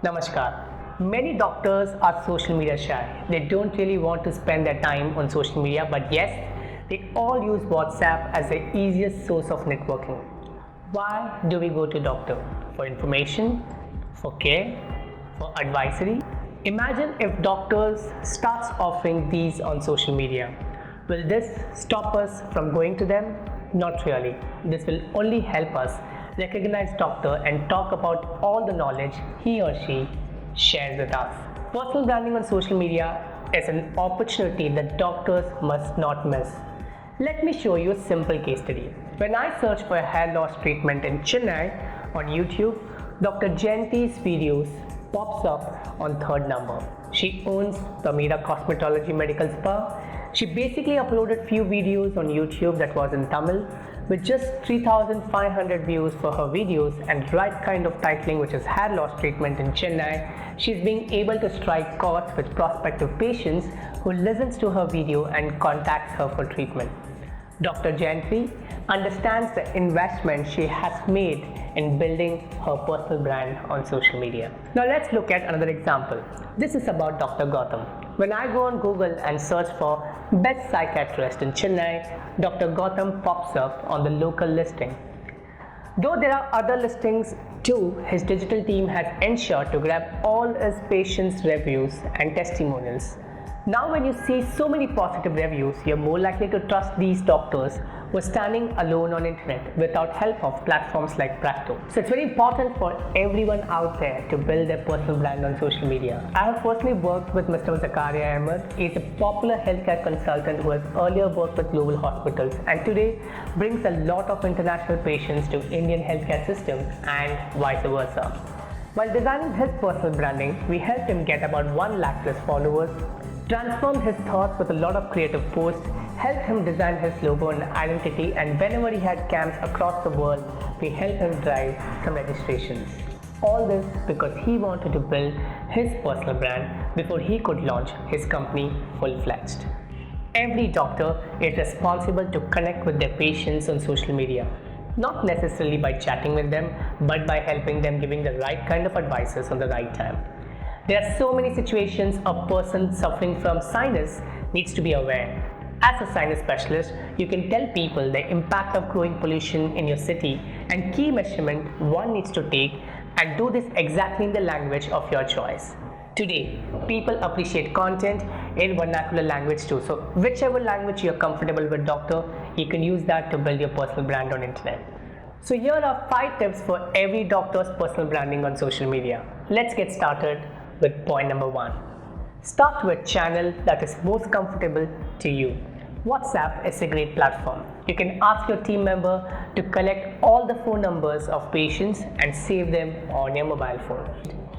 Namaskar. Many doctors are social media shy. They don't really want to spend their time on social media, but yes, they all use WhatsApp as the easiest source of networking. Why do we go to doctor? For information, for care, for advisory? Imagine if doctors starts offering these on social media. Will this stop us from going to them? Not really. This will only help us recognize doctor and talk about all the knowledge he or she shares with us. Personal branding on social media is an opportunity that doctors must not miss. Let me show you a simple case study. When I search for a hair loss treatment in Chennai on YouTube, Dr. Jayanti's videos pops up on third number. She owns Tamira Cosmetology Medical Spa. She basically uploaded few videos on YouTube that was in Tamil with just 3,500 views for her videos and right kind of titling, which is hair loss treatment in Chennai. She's being able to strike chords with prospective patients who listens to her video and contacts her for treatment. Dr. Jayanti understands the investment she has made in building her personal brand on social media. Now let's look at another example. This is about Dr. Gautam. When I go on Google and search for best psychiatrist in Chennai, Dr. Gautam pops up on the local listing. Though there are other listings too, his digital team has ensured to grab all his patients' reviews and testimonials. Now when you see so many positive reviews, you're more likely to trust these doctors who are standing alone on internet without help of platforms like Practo. So it's very important for everyone out there to build their personal brand on social media. I have personally worked with Mr. Zakaria Ahmed. He's a popular healthcare consultant who has earlier worked with global hospitals and today brings a lot of international patients to Indian healthcare system and vice versa. While designing his personal branding, we helped him get about 1 lakh plus followers, transformed his thoughts with a lot of creative posts, helped him design his logo and identity, and whenever he had camps across the world, we helped him drive some registrations. All this because he wanted to build his personal brand before he could launch his company full-fledged. Every doctor is responsible to connect with their patients on social media. Not necessarily by chatting with them, but by helping them giving the right kind of advices on the right time. There are so many situations a person suffering from sinus needs to be aware. As a sinus specialist, you can tell people the impact of growing pollution in your city and key measurement one needs to take and do this exactly in the language of your choice. Today, people appreciate content in vernacular language too. So whichever language you're comfortable with, doctor, you can use that to build your personal brand on internet. So here are 5 tips for every doctor's personal branding on social media. Let's get started with point number 1. Start with a channel that is most comfortable to you. WhatsApp is a great platform. You can ask your team member to collect all the phone numbers of patients and save them on your mobile phone.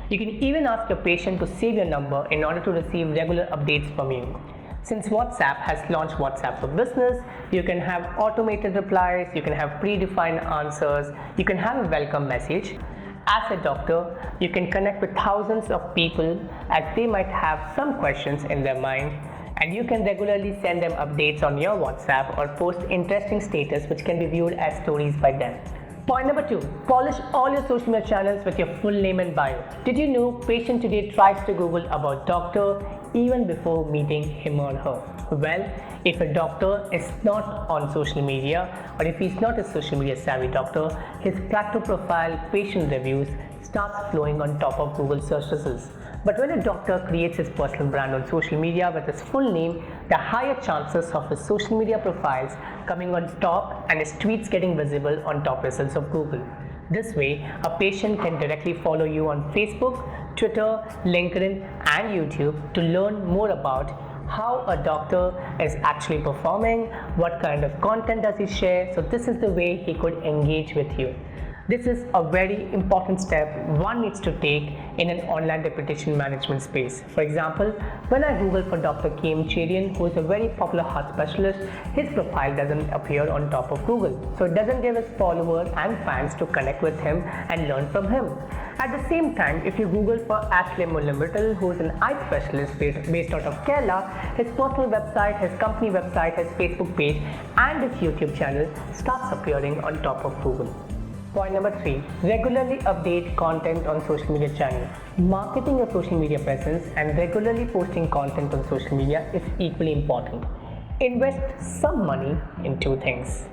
You can even ask your patient to save your number in order to receive regular updates from you. Since WhatsApp has launched WhatsApp for Business, you can have automated replies, you can have predefined answers, you can have a welcome message. As a doctor, you can connect with thousands of people as they might have some questions in their mind, and you can regularly send them updates on your WhatsApp or post interesting status which can be viewed as stories by them. Point number 2, polish all your social media channels with your full name and bio. Did you know patient today tries to Google about doctor even before meeting him or her? Well, if a doctor is not on social media or if he's not a social media savvy doctor, his Practo profile patient reviews starts flowing on top of Google search results. But when a doctor creates his personal brand on social media with his full name, the higher chances of his social media profiles coming on top and his tweets getting visible on top results of Google. This way, a patient can directly follow you on Facebook, Twitter, LinkedIn, and YouTube to learn more about how a doctor is actually performing, what kind of content does he share. So this is the way he could engage with you. This is a very important step one needs to take in an online reputation management space. For example, when I Google for Dr. KM Cherian, who is a very popular heart specialist, his profile doesn't appear on top of Google. So it doesn't give his followers and fans to connect with him and learn from him. At the same time, if you Google for Ashley Mullimittal, who is an eye specialist based out of Kerala, his personal website, his company website, his Facebook page, and his YouTube channel starts appearing on top of Google. Point number 3. Regularly update content on social media channels. Marketing your social media presence and regularly posting content on social media is equally important. Invest some money in two things.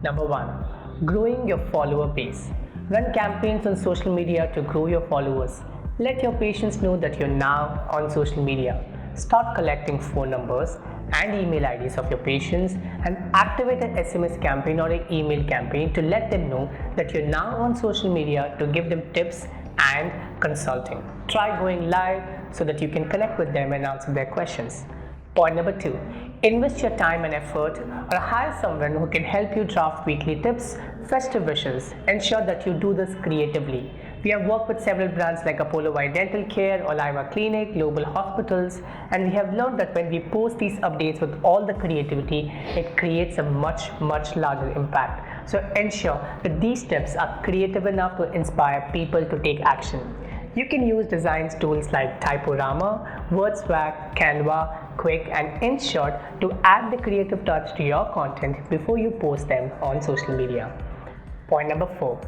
Number 1. Growing your follower base. Run campaigns on social media to grow your followers. Let your patients know that you're now on social media. Start collecting phone numbers and email IDs of your patients and activate an SMS campaign or an email campaign to let them know that you're now on social media to give them tips and consulting. Try going live so that you can connect with them and answer their questions. Point number 2. Invest your time and effort or hire someone who can help you draft weekly tips, festive wishes. Ensure that you do this creatively. We have worked with several brands like Apollo White Dental Care, Oliva Clinic, Global Hospitals, and we have learned that when we post these updates with all the creativity, it creates a much larger impact. So ensure that these tips are creative enough to inspire people to take action. You can use design tools like Typorama, WordSwag, Canva, Quick, and InShot to add the creative touch to your content before you post them on social media. Point number 4.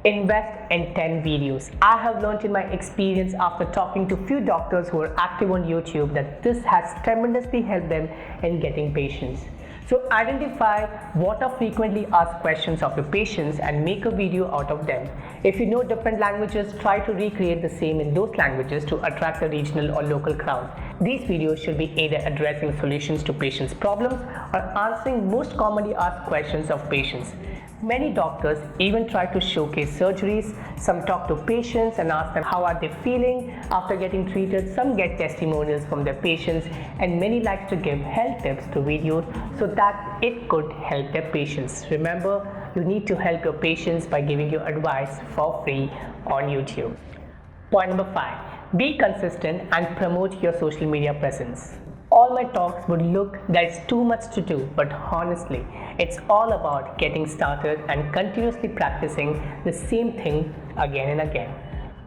Invest in 10 videos. I have learned in my experience after talking to few doctors who are active on YouTube that this has tremendously helped them in getting patients. So identify what are frequently asked questions of your patients and make a video out of them. If you know different languages, try to recreate the same in those languages to attract a regional or local crowd. These videos should be either addressing solutions to patients' problems or answering most commonly asked questions of patients. Many doctors even try to showcase surgeries. Some talk to patients and ask them how are they feeling after getting treated. Some get testimonials from their patients, and many like to give health tips to videos so that it could help their patients. Remember, you need to help your patients by giving you advice for free on YouTube. Point number 5. Be consistent and promote your social media presence. All my talks would look there's too much to do, but honestly, it's all about getting started and continuously practicing the same thing again and again.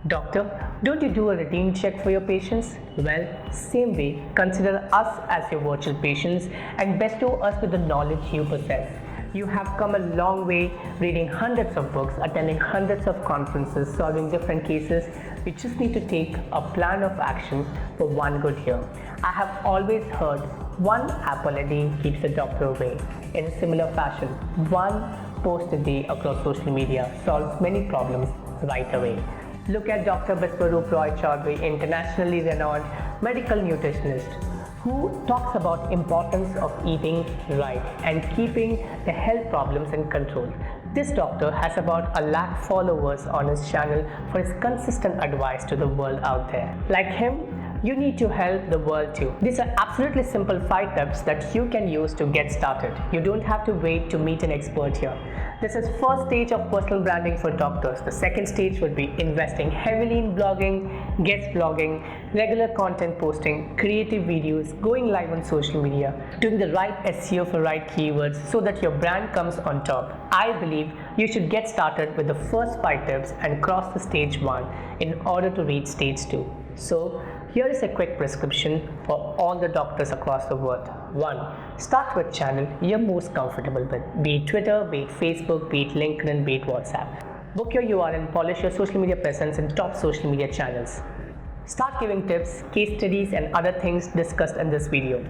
Doctor, don't you do a routine check for your patients? Well, same way, consider us as your virtual patients and bestow us with the knowledge you possess. You have come a long way reading hundreds of books, attending hundreds of conferences, solving different cases. You just need to take a plan of action for one good year. I have always heard one apple a day keeps the doctor away. In a similar fashion, one post a day across social media solves many problems right away. Look at Dr. Biswaroop Roy Chaudhary, internationally renowned medical nutritionist, who talks about importance of eating right and keeping the health problems in control. This doctor has about 1 lakh followers on his channel for his consistent advice to the world out there. Like him, you need to help the world too. These are absolutely simple 5 tips that you can use to get started. You don't have to wait to meet an expert here. This is first stage of personal branding for doctors. The second stage would be investing heavily in blogging, guest blogging, regular content posting, creative videos, going live on social media, doing the right SEO for right keywords so that your brand comes on top. I believe you should get started with the first 5 tips and cross the stage 1 in order to reach stage 2. So, here is a quick prescription for all the doctors across the world. 1. Start with channel you're most comfortable with, be it Twitter, be it Facebook, be it LinkedIn, be it WhatsApp. Book your URL and polish your social media presence in top social media channels. Start giving tips, case studies and other things discussed in this video.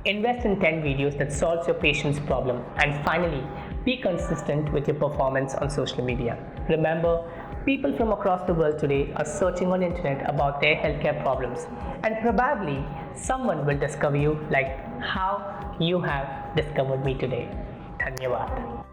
Invest in 10 videos that solves your patient's problem. And finally, be consistent with your performance on social media. Remember, people from across the world today are searching on internet about their healthcare problems, and probably someone will discover you like how you have discovered me today. Dhanyavad.